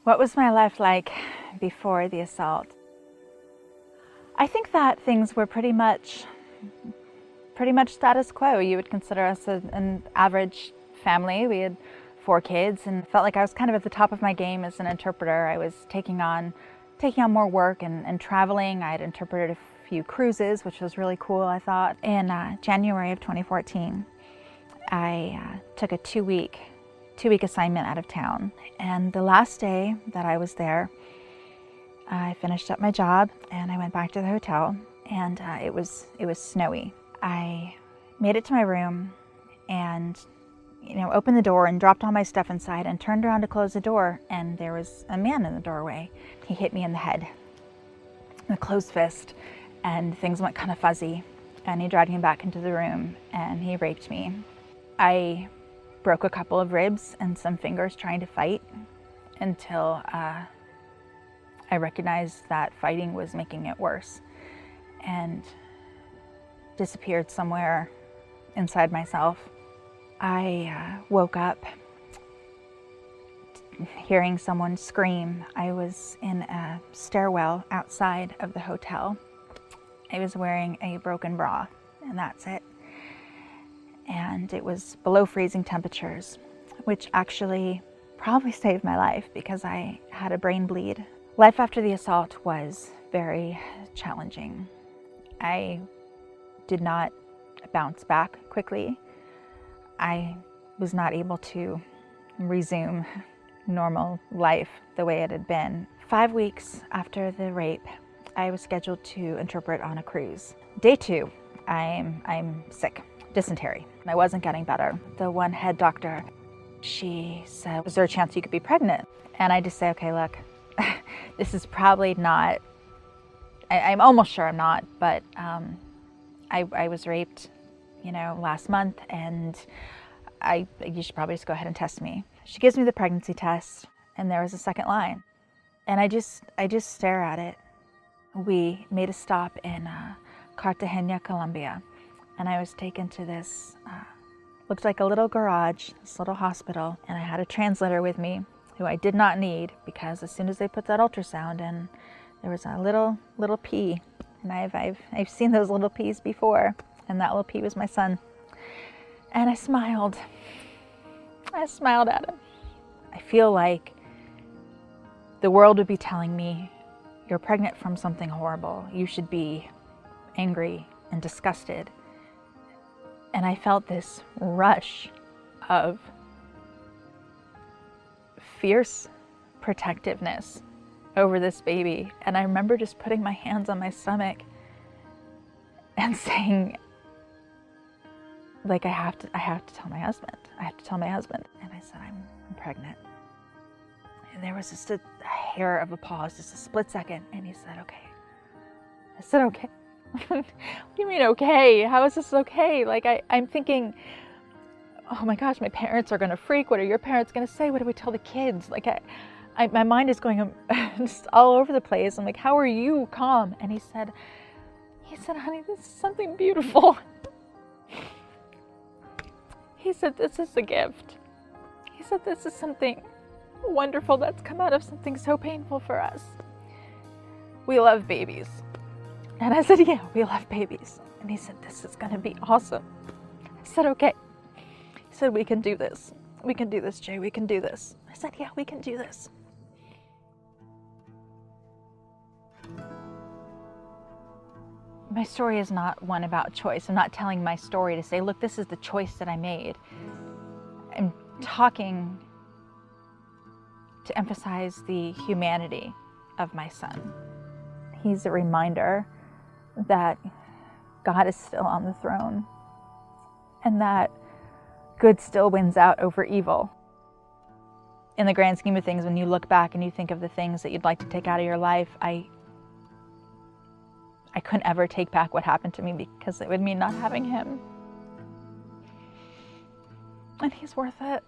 What was my life like before the assault? I think that things were pretty much status quo. You would consider us an average family. We had 4 kids and felt like I was kind of at the top of my game as an interpreter. I was taking on more work and traveling. I had interpreted a few cruises, which was really cool, I thought. In January of 2014, I took a two-week assignment out of town. And the last day that I was there, I finished up my job and I went back to the hotel, and it was snowy. I made it to my room and opened the door and dropped all my stuff inside and turned around to close the door, and there was a man in the doorway. He hit me in the head with a closed fist, and things went kind of fuzzy, and he dragged me back into the room and he raped me. I broke a couple of ribs and some fingers trying to fight until I recognized that fighting was making it worse, and disappeared somewhere inside myself. I woke up hearing someone scream. I was in a stairwell outside of the hotel. I was wearing a broken bra, and that's it. And it was below freezing temperatures, which actually probably saved my life because I had a brain bleed. Life after the assault was very challenging. I did not bounce back quickly. I was not able to resume normal life the way it had been. 5 weeks after the rape, I was scheduled to interpret on a cruise. Day 2, I'm sick, dysentery. I wasn't getting better. The one head doctor, she said, "Is there a chance you could be pregnant?" And I just say, "Okay, look, this is probably not, I'm almost sure I'm not, but I was raped, last month, and you should probably just go ahead and test me." She gives me the pregnancy test, and there was a second line, and I just stare at it. We made a stop in Cartagena, Colombia, and I was taken to this, looked like a little garage, this little hospital, and I had a translator with me, who I did not need, because as soon as they put that ultrasound in, there was a little pea, and I've seen those little peas before, and that little pea was my son. And I smiled at him. I feel like the world would be telling me, "You're pregnant from something horrible. You should be angry and disgusted." And I felt this rush of fierce protectiveness over this baby. And I remember just putting my hands on my stomach and saying, like, I have to tell my husband. I have to tell my husband. And I said, I'm pregnant. And there was just a hair of a pause, just a split second. And he said, "Okay." I said, "Okay." What do you mean, okay? How is this okay? Like, I'm thinking, oh my gosh, my parents are going to freak. What are your parents going to say? What do we tell the kids? Like, my mind is going just all over the place. I'm like, how are you calm? And he said, "Honey, this is something beautiful." He said, "This is a gift." He said, "This is something wonderful that's come out of something so painful for us. We love babies." And I said, "Yeah, we love babies." And he said, "This is going to be awesome." I said, "Okay." He said, "We can do this. We can do this, Jay. We can do this." I said, "Yeah, we can do this." My story is not one about choice. I'm not telling my story to say, look, this is the choice that I made. I'm talking to emphasize the humanity of my son. He's a reminder that God is still on the throne, and that good still wins out over evil. In the grand scheme of things, when you look back and you think of the things that you'd like to take out of your life, I couldn't ever take back what happened to me, because it would mean not having him. And he's worth it.